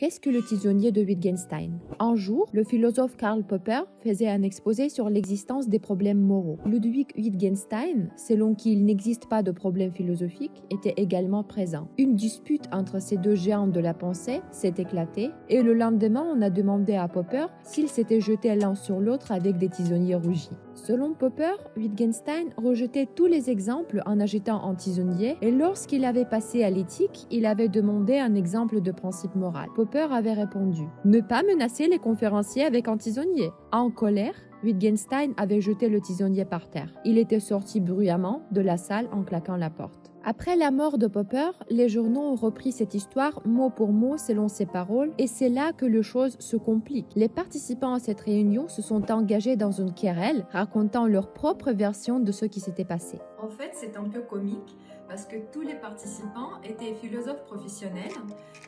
Qu'est-ce que le tisonnier de Wittgenstein? Un jour, le philosophe Karl Popper faisait un exposé sur l'existence des problèmes moraux. Ludwig Wittgenstein, selon qui il n'existe pas de problème philosophique, était également présent. Une dispute entre ces deux géants de la pensée s'est éclatée et le lendemain, on a demandé à Popper s'ils s'étaient jetés l'un sur l'autre avec des tisonniers rougis. Selon Popper, Wittgenstein rejetait tous les exemples en agitant un tisonnier et lorsqu'il avait passé à l'éthique, il avait demandé un exemple de principe moral. Popper avait répondu « Ne pas menacer les conférenciers avec un tisonnier ». En colère, Wittgenstein avait jeté le tisonnier par terre. Il était sorti bruyamment de la salle en claquant la porte. Après la mort de Popper, les journaux ont repris cette histoire mot pour mot selon ses paroles et c'est là que les choses se compliquent. Les participants à cette réunion se sont engagés dans une querelle, racontant leur propre version de ce qui s'était passé. En fait, c'est un peu comique parce que tous les participants étaient philosophes professionnels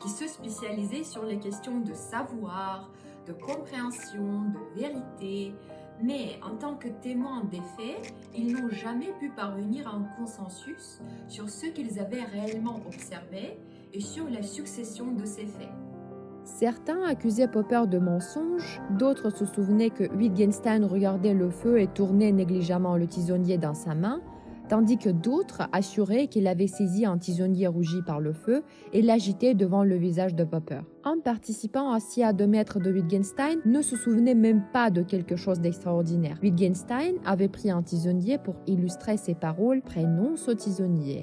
qui se spécialisaient sur les questions de savoir, de compréhension, de vérité. Mais en tant que témoins des faits, ils n'ont jamais pu parvenir à un consensus sur ce qu'ils avaient réellement observé et sur la succession de ces faits. Certains accusaient Popper de mensonge, d'autres se souvenaient que Wittgenstein regardait le feu et tournait négligemment le tisonnier dans sa main, tandis que d'autres assuraient qu'il avait saisi un tisonnier rougi par le feu et l'agitait devant le visage de Popper. Un participant assis à 2 mètres de Wittgenstein ne se souvenait même pas de quelque chose d'extraordinaire. Wittgenstein avait pris un tisonnier pour illustrer ses paroles « Prenons ce tisonnier ».